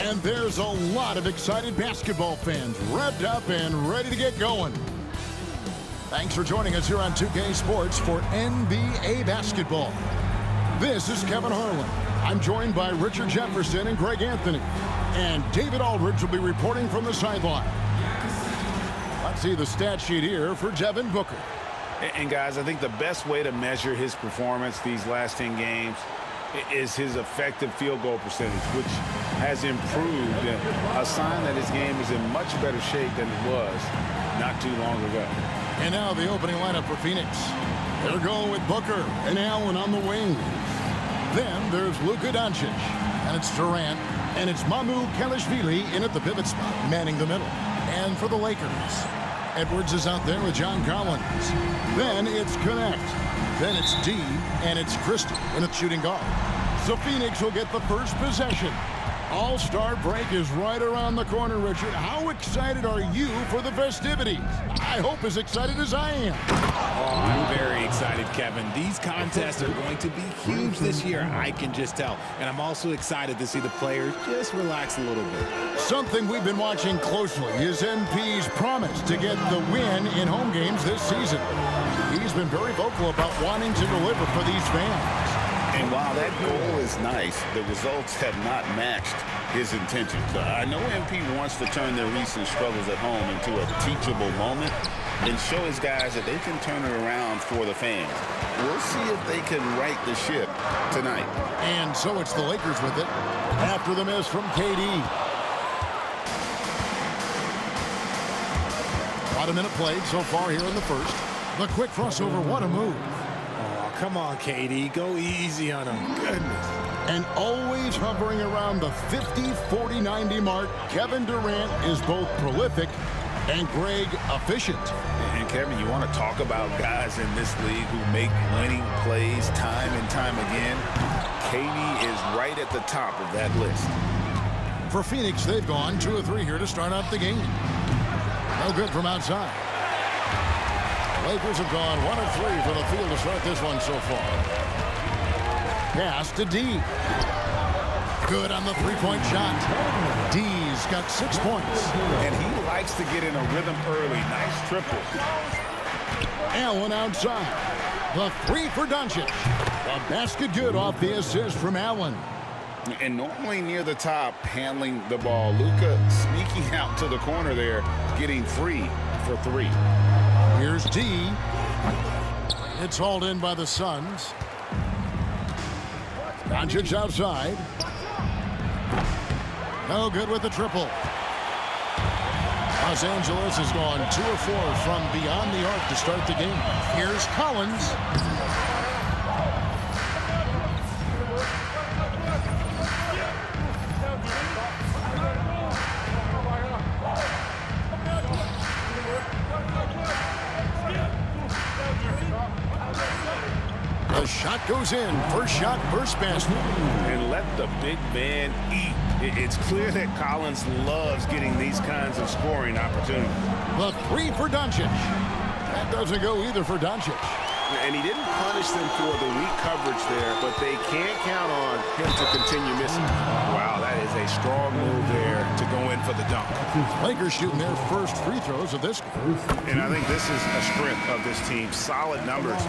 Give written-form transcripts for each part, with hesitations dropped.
And there's a lot of excited basketball fans revved up and ready to get going. Thanks for joining us here on 2K Sports for NBA basketball. This is Kevin Harlan. I'm joined by Richard Jefferson and Greg Anthony. And David Aldridge will be reporting from the sideline. Let's see the stat sheet here for Devin Booker. And guys, I think the best way to measure his performance these last 10 games is his effective field goal percentage, which has improved, a sign that his game is in much better shape than it was not too long ago. And now the opening lineup for Phoenix. They're going with Booker and Allen on the wing. Then there's Luka Doncic, and it's Durant, and it's Mamu Kelishvili in at the pivot spot, manning the middle. And for the Lakers, Edwards is out there with John Collins. Then it's Connect. Then it's D, and it's Christie in at shooting guard. So Phoenix will get the first possession. All-Star break is right around the corner, Richard. How excited are you for the festivities? I hope as excited as I am. Oh, I'm very excited, Kevin. These contests are going to be huge this year, I can just tell. And I'm also excited to see the players just relax a little bit. Something we've been watching closely is MP's promise to get the win in home games this season. He's been very vocal about wanting to deliver for these fans. And while that goal is nice, the results have not matched his intentions. I know MP wants to turn their recent struggles at home into a teachable moment and show his guys that they can turn it around for the fans. We'll see if they can right the ship tonight. And so it's the Lakers with it after the miss from KD. About a minute played so far here in the first. The quick crossover, what a move. Come on, KD. Go easy on him. Goodness. And always hovering around the 50, 40, 90 mark, Kevin Durant is both prolific and Greg efficient. And Kevin, you want to talk about guys in this league who make winning plays time and time again? KD is right at the top of that list. For Phoenix, they've gone 2 of 3 here to start out the game. No good from outside. Lakers have gone 1 of 3 from the field to start this one so far. Pass to D. Good on the three-point shot. D's got 6 points. And he likes to get in a rhythm early. Nice triple. Allen outside. The 3 for Doncic. The basket good off the assist from Allen. And normally near the top, handling the ball. Luka sneaking out to the corner there, getting free for 3. Here's D. It's hauled in by the Suns. Doncic outside. No good with the triple. Los Angeles has gone 2 of 4 from beyond the arc to start the game. Here's Collins. The shot goes in. First shot, first basket. And let the big man eat. It's clear that Collins loves getting these kinds of scoring opportunities. The 3 for Doncic. That doesn't go either for Doncic. And he didn't punish them for the weak coverage there, but they can't count on him to continue missing. Wow, that is a strong move there to go in for the dunk. Lakers shooting their first free throws of this game. And I think this is a strength of this team. Solid numbers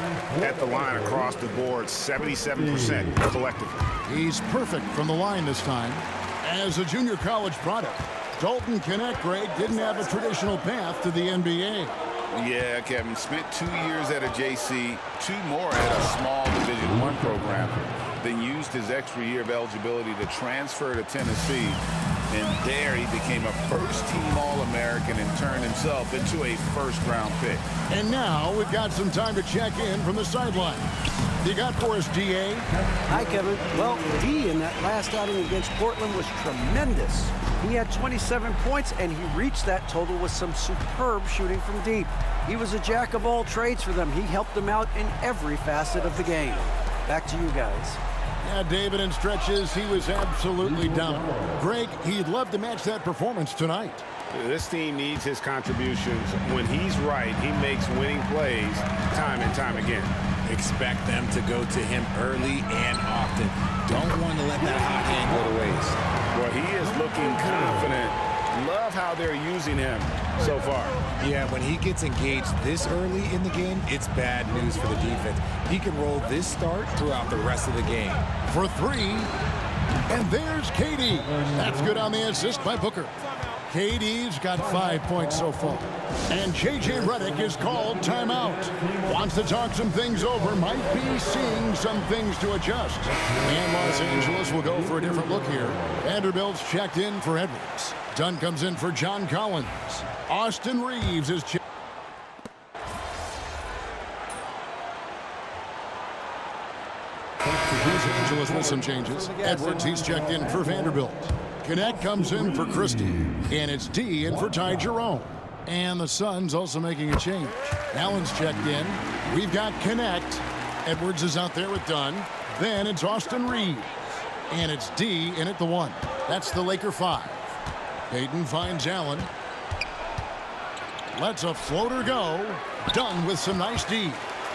at the line across the board, 77% collectively. He's perfect from the line this time. As a junior college product, Dalton Connect, Greg, didn't have a traditional path to the NBA. Yeah, Kevin, spent 2 years at a JC, 2 more at a small Division I program, then used his extra year of eligibility to transfer to Tennessee. And there he became a first-team All-American and turned himself into a first-round pick. And now we've got some time to check in from the sideline. You got for us, D.A.? Hi, Kevin. Well, D in that last outing against Portland was tremendous. He had 27 points, and he reached that total with some superb shooting from deep. He was a jack of all trades for them. He helped them out in every facet of the game. Back to you guys. Yeah, David, in stretches, he was absolutely dominant. Greg, he'd love to match that performance tonight. This team needs his contributions. When he's right, he makes winning plays time and time again. Expect them to go to him early and often. Don't want to let that hot hand go to waste. Well, he is looking confident. Love how they're using him so far. Yeah, when he gets engaged this early in the game, it's bad news for the defense. He can roll this start throughout the rest of the game. For three, and there's KD. That's good on the assist by Booker. KD's got 5 points so far. And J.J. Redick is called timeout. Wants to talk some things over, might be seeing some things to adjust. And Los Angeles will go for a different look here. Vanderbilt's checked in for Edwards. Dunn comes in for John Collins. Austin Reeves is checked. Los Angeles with some changes. Edwards, he's checked in for Vanderbilt. Connect comes in for Christie. And it's D in for Ty Jerome. And the Suns also making a change. Allen's checked in. We've got Connect. Edwards is out there with Dunn. Then it's Austin Reeves. And it's D in at the 1. That's the Laker 5. Payton finds Allen. Lets a floater go. Dunn with some nice D.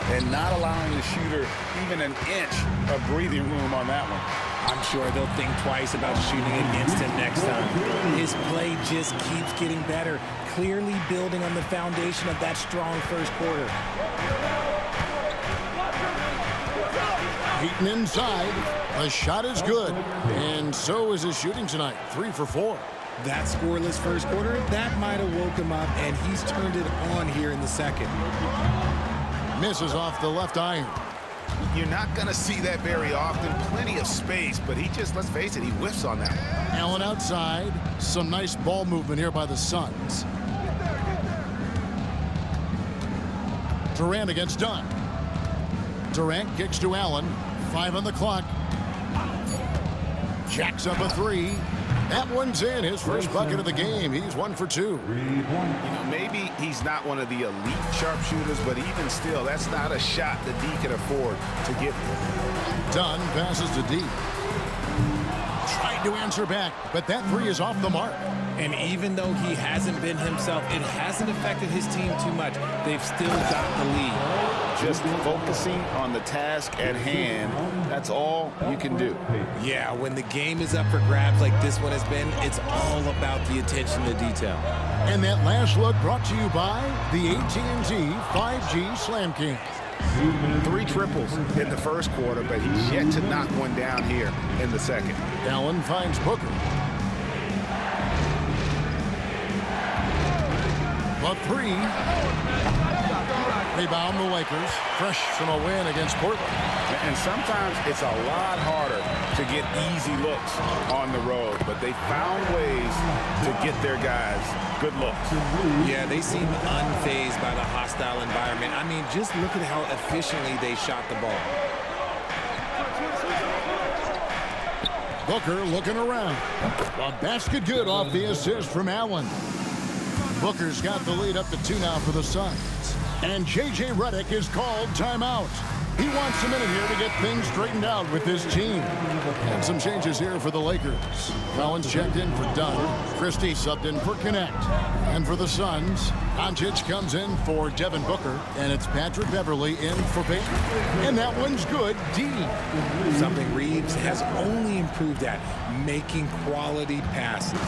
And not allowing the shooter even an inch of breathing room on that one. I'm sure they'll think twice about shooting against him next time. His play just keeps getting better, clearly building on the foundation of that strong first quarter. Payton inside. The shot is good. And so is his shooting tonight. 3 for 4. That scoreless first quarter, that might have woke him up, and he's turned it on here in the second. Misses off the left iron. You're not going to see that very often. Plenty of space, but he just, let's face it, he whiffs on that one. Allen outside. Some nice ball movement here by the Suns. Durant against Dunn. Durant kicks to Allen. 5 on the clock. Jacks up a 3. That one's in. His first bucket of the game. He's 1 for 2. You know, maybe he's not one of the elite sharpshooters, but even still, that's not a shot that D can afford to give him. Dunn passes to D. Tried to answer back, but that 3 is off the mark. And even though he hasn't been himself, it hasn't affected his team too much. They've still got the lead. Just focusing on the task at hand, that's all you can do. Yeah, when the game is up for grabs like this one has been, it's all about the attention to detail. And that last look brought to you by the AT&T 5G Slam King. 3 triples in the first quarter, but he's yet to knock one down here in the second. Allen finds Booker. The 3. Rebound the Lakers. Fresh from a win against Portland. And sometimes it's a lot harder to get easy looks on the road, but they found ways to get their guys good looks. Yeah, they seem unfazed by the hostile environment. I mean, just look at how efficiently they shot the ball. Booker looking around. A basket good off the assist from Allen. Booker's got the lead up to 2 now for the Suns. And J.J. Redick is called timeout. He wants a minute here to get things straightened out with his team. And some changes here for the Lakers. Collins checked in for Dunn. Christie subbed in for Connect. And for the Suns, Doncic comes in for Devin Booker. And it's Patrick Beverley in for Payton. And that one's good. D. Something Reeves has only improved at, making quality passes.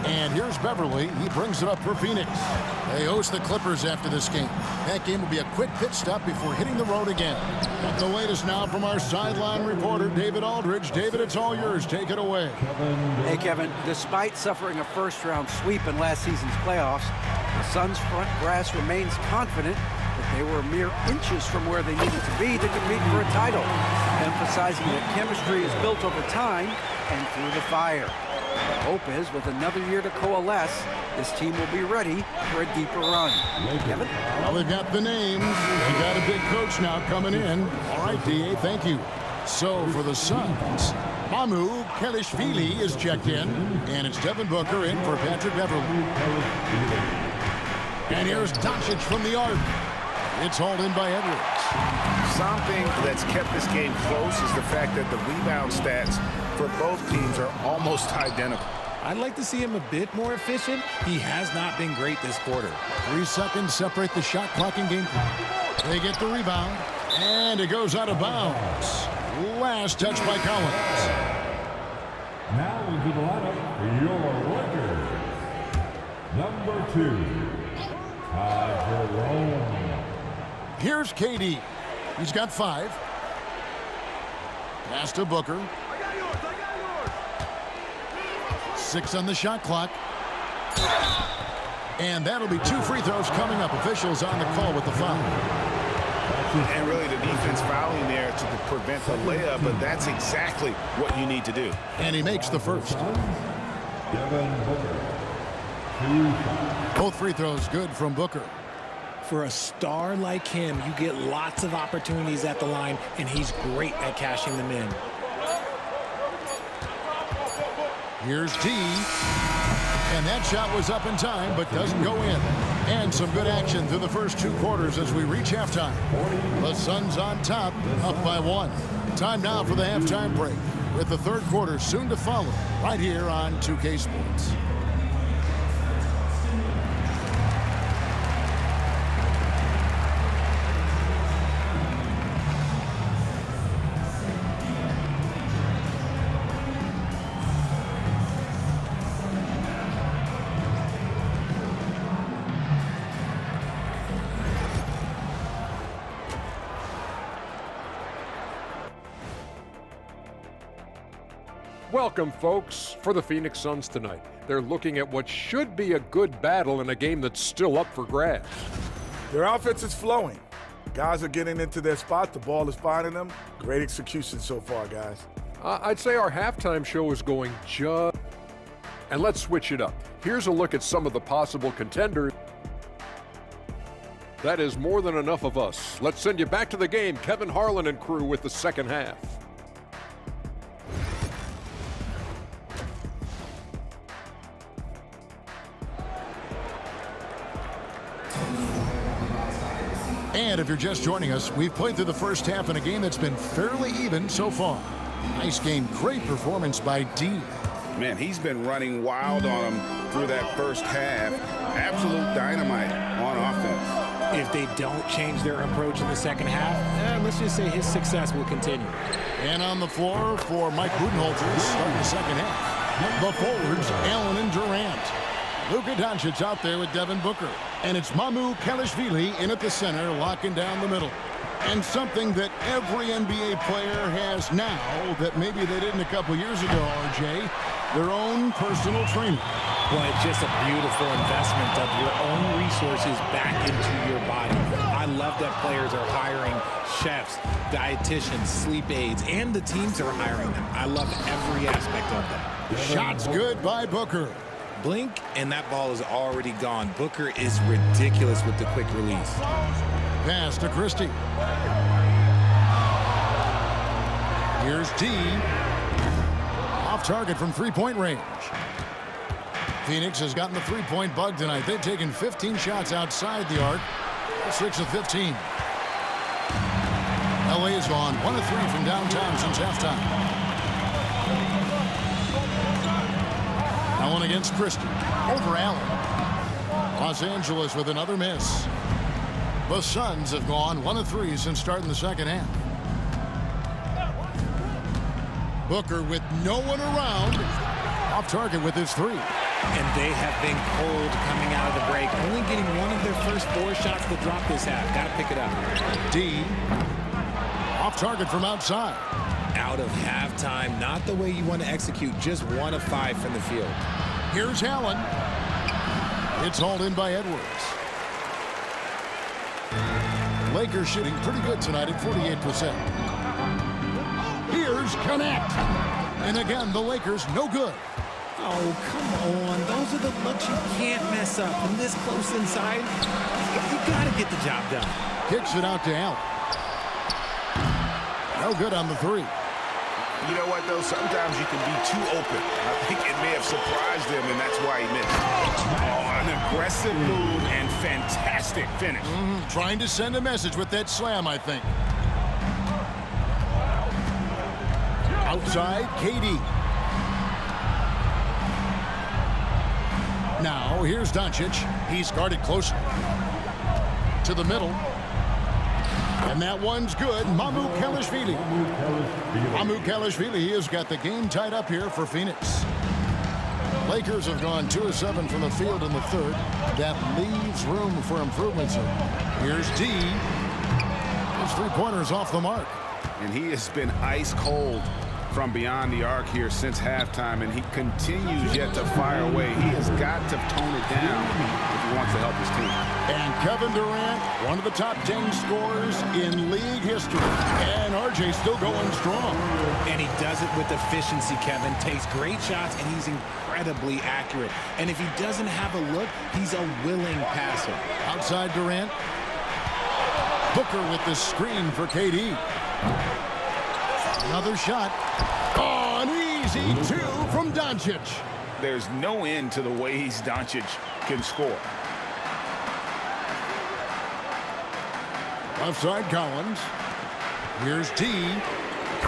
And here's Beverley. He brings it up for Phoenix. They host the Clippers after this game. That game will be a quick pit stop before hitting the road again. The latest now from our sideline reporter, David Aldridge. David, it's all yours. Take it away. Hey, Kevin, despite suffering a first-round sweep in last season's playoffs, the Suns' front brass remains confident that they were mere inches from where they needed to be to compete for a title, emphasizing that chemistry is built over time and through the fire. The hope is, with another year to coalesce, this team will be ready for a deeper run. Kevin? Well, they've got the names. They got a big coach now coming in. All right, D.A., thank you. So, for the Suns, Mamu Kelishvili is checked in, and it's Devin Booker in for Patrick Beverley. And here's Doncic from the arc. It's hauled in by Edwards. Something that's kept this game close is the fact that the rebound stats for both teams are almost identical. I'd like to see him a bit more efficient. He has not been great this quarter. 3 seconds separate the shot clock and game clock. They get the rebound, and it goes out of bounds. Last touch by Collins. Now we to the lineup for your Lakers. Number 2, Jerome. Here's KD. He's got 5. Pass to Booker. 6 on the shot clock. And that'll be 2 free throws coming up. Officials on the call with the foul. And really the defense fouling there to prevent the layup, but that's exactly what you need to do. And he makes the first. Devin Booker. 2 Both free throws good from Booker. For a star like him, you get lots of opportunities at the line, and he's great at cashing them in. Here's D. And that shot was up in time, but doesn't go in. And some good action through the first 2 quarters as we reach halftime. The Suns on top, up by 1. Time now for the halftime break, with the 3rd quarter soon to follow, right here on 2K Sports. Welcome, folks, for the Phoenix Suns tonight. They're looking at what should be a good battle in a game that's still up for grabs. Their offense is flowing. Guys are getting into their spot. The ball is finding them. Great execution so far, guys. I'd say our halftime show is going just... And let's switch it up. Here's a look at some of the possible contenders. That is more than enough of us. Let's send you back to the game, Kevin Harlan and crew, with the second half. And if you're just joining us, we've played through the first half in a game that's been fairly even so far. Nice game, great performance by D. Man, he's been running wild on him through that first half. Absolute dynamite on offense. If they don't change their approach in the second half, let's just say his success will continue. And on the floor for Mike Budenholzer, starting the second half. The forwards, Allen and Durant. Luka Doncic out there with Devin Booker. And it's MyCareer in at the center, locking down the middle. And something that every NBA player has now that maybe they didn't a couple years ago, RJ, their own personal trainer. Well, it's just a beautiful investment of your own resources back into your body. I love that players are hiring chefs, dietitians, sleep aides, and the teams are hiring them. I love every aspect of that. Shots good by Booker. Blink, and that ball is already gone. Booker is ridiculous with the quick release. Pass to Christie. Here's D. Off target from three-point range. Phoenix has gotten the three-point bug tonight. They've taken 15 shots outside the arc. 6 of 15. LA has gone 1 of 3 from downtown since halftime. Allen against Christie. Over Allen. Los Angeles with another miss. The Suns have gone 1 of 3 since starting the second half. Booker with no one around. Off target with his 3. And they have been cold coming out of the break. Only getting one of their first 4 shots to drop this half. Got to pick it up. D. Off target from outside. Out of halftime. Not the way you want to execute. Just 1 of 5 from the field. Here's Allen. It's hauled in by Edwards. Lakers shooting pretty good tonight at 48%. Here's Connect. And again, the Lakers no good. Oh, come on. Those are the looks you can't mess up. From this close inside, you got to get the job done. Kicks it out to Allen. No good on the 3. You know what, though? Sometimes you can be too open. I think it may have surprised him, and that's why he missed. Oh, an aggressive move and fantastic finish. Trying to send a message with that slam, I think. Outside, KD. Now, here's Doncic. He's guarded closer. To the middle. And that one's good. Mamoukelashvili has got the game tied up here for Phoenix. Lakers have gone 2 of 7 from the field in the third. That leaves room for improvements here. Here's D. His three-pointers off the mark. And he has been ice cold from beyond the arc here since halftime, and he continues yet to fire away. He has got to tone it down if he wants to help his team. And Kevin Durant, one of the top 10 scorers in league history. And RJ still going strong. And he does it with efficiency, Kevin. Takes great shots, and he's incredibly accurate. And if he doesn't have a look, he's a willing passer. Outside Durant. Booker with the screen for KD. Another shot. Oh, an easy 2 from Doncic. There's no end to the ways Doncic can score. Left side Collins. Here's D.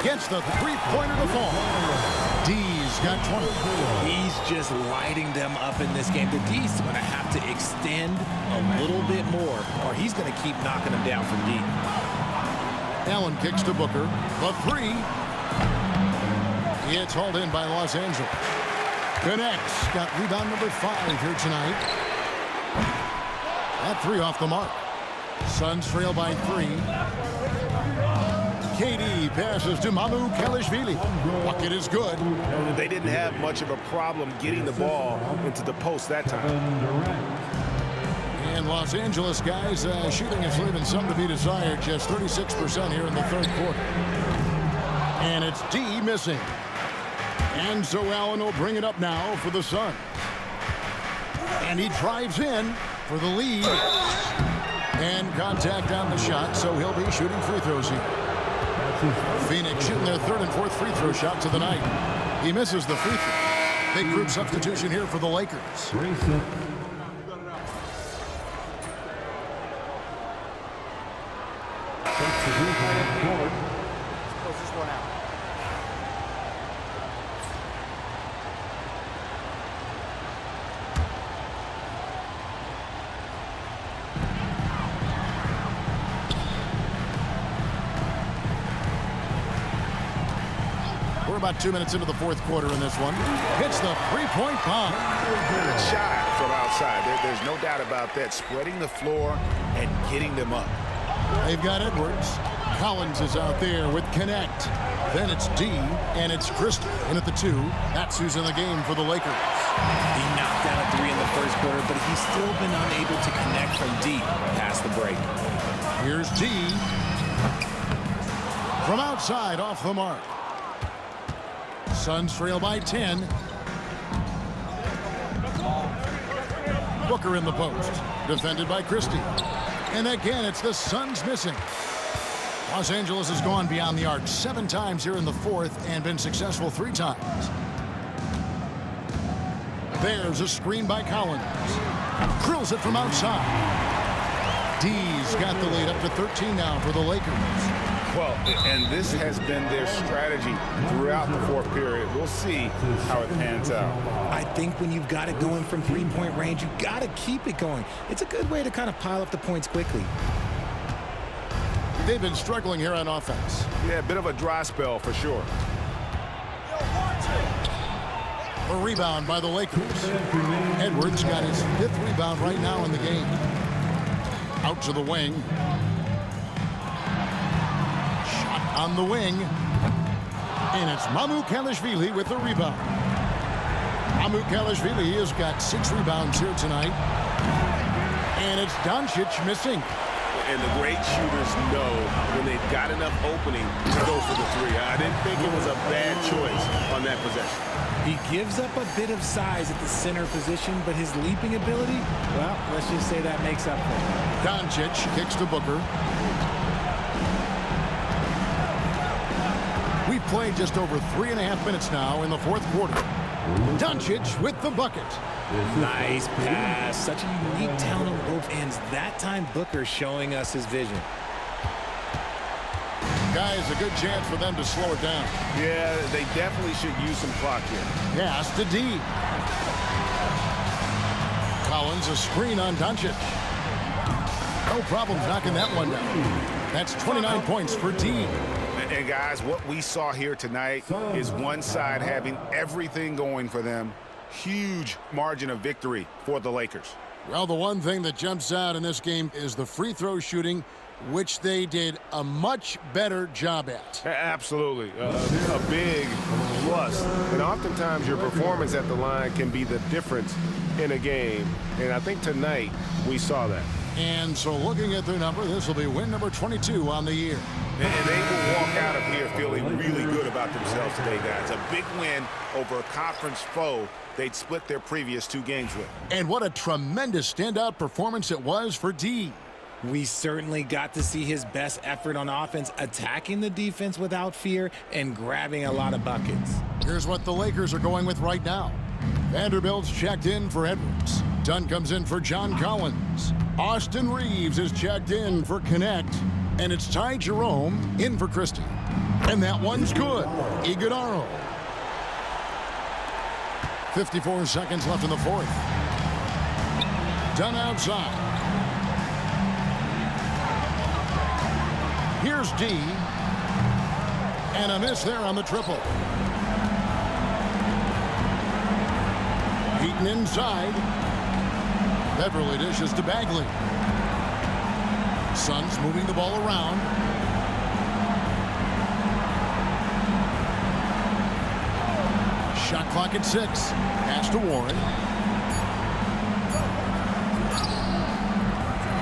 Gets the three-pointer to fall. D's got 20. He's just lighting them up in this game. The D's going to have to extend a little bit more, or he's going to keep knocking them down from deep. Allen kicks to Booker. The 3. It's hauled in by Los Angeles. Connects. Got rebound number 5 here tonight. That 3 off the mark. Suns trail by 3. KD passes to Kelishvili. Bucket is good. They didn't have much of a problem getting the ball into the post that time. And Los Angeles guys shooting is leaving some to be desired. Just 36% here in the third quarter. And it's D missing. And so Allen will bring it up now for the Suns. And he drives in for the lead. And contact on the shot, so he'll be shooting free throws here. Phoenix shooting their third and fourth free throw shots of the night. He misses the free throw. Big group substitution here for the Lakers. We're about 2 minutes into the fourth quarter in this one. Hits the three-point bomb. Good shot from outside. There's no doubt about that. Spreading the floor and getting them up. They've got Edwards. Collins is out there with Connect. Then it's D, and it's Christie in at the 2. That's who's in the game for the Lakers. He knocked down a 3 in the first quarter, but he's still been unable to connect from deep past the break. Here's D. From outside, off the mark. Suns trail by 10. Booker in the post. Defended by Christie. And again, it's the Suns missing. Los Angeles has gone beyond the arc 7 times here in the fourth and been successful 3 times. There's a screen by Collins. Drills it from outside. D's got the lead up to 13 now for the Lakers. Well, and this has been their strategy throughout the fourth period. We'll see how it pans out. I think when you've got it going from three-point range, you've got to keep it going. It's a good way to kind of pile up the points quickly. They've been struggling here on offense. Yeah, a bit of a dry spell for sure. A rebound by the Lakers. Edwards got his 5th rebound right now in the game. Out to the wing. Shot on the wing. And it's Kelishvili with the rebound. Kelishvili has got 6 rebounds here tonight. And it's Doncic missing. And the great shooters know when they've got enough opening to go for the 3. I didn't think it was a bad choice on that possession. He gives up a bit of size at the center position, but his leaping ability, well, let's just say that makes up for it. Doncic kicks to Booker. We've played just over 3.5 minutes now in the fourth quarter. Doncic with the bucket. Nice pass. Such a unique talent on both ends. That time, Booker showing us his vision. Guys, a good chance for them to slow it down. Yeah, they definitely should use some clock here. Pass to D. Collins, a screen on Doncic. No problems knocking that one down. That's 29 points for D. And guys, what we saw here tonight is one side having everything going for them, huge margin of victory for the Lakers. Well, the one thing that jumps out in this game is the free throw shooting, which they did a much better job at. Absolutely. A big plus. And oftentimes your performance at the line can be the difference in a game. And I think tonight we saw that. And so looking at their number, this will be win number 22 on the year. And they will walk out of here feeling really good about themselves today, guys. A big win over a conference foe they'd split their previous 2 games with. And what a tremendous standout performance it was for D. We certainly got to see his best effort on offense, attacking the defense without fear and grabbing a lot of buckets. Here's what the Lakers are going with right now. Vanderbilt's checked in for Edwards. Dunn comes in for John Collins. Austin Reeves is checked in for Connect. And it's Ty Jerome in for Christie. And that one's good. Iguodaro. 54 seconds left in the fourth. Dunn outside. Here's D. And a miss there on the triple. Heaton inside. Beverly dishes to Bagley. Suns moving the ball around. Shot clock at 6. Pass to Warren.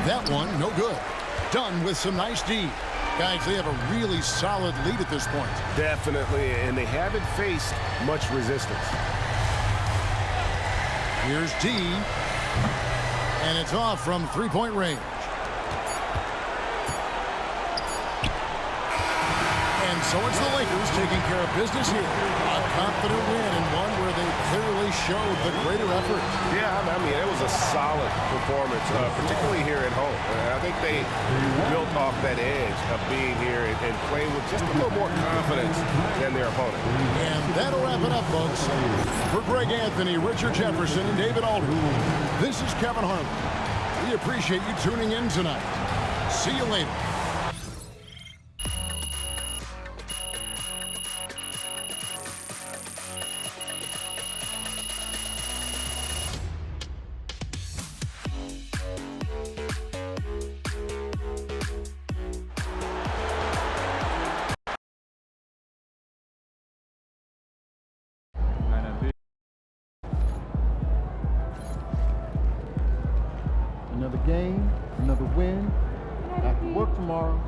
That one, no good. Dunn with some nice D. Guys, they have a really solid lead at this point. Definitely, and they haven't faced much resistance. Here's D. And it's off from three-point range. And so it's the Lakers taking care of business here. A confident win and one where they clearly showed the greater effort. Yeah, I mean, it was a solid performance, particularly here at home. I think they built off that edge of being here and playing with just a little more confidence than their opponent. And that'll wrap it up, folks. For Greg Anthony, Richard Jefferson, and David Aldridge, this is Kevin Harlan. We appreciate you tuning in tonight. See you later. Another game, another win. After work tomorrow,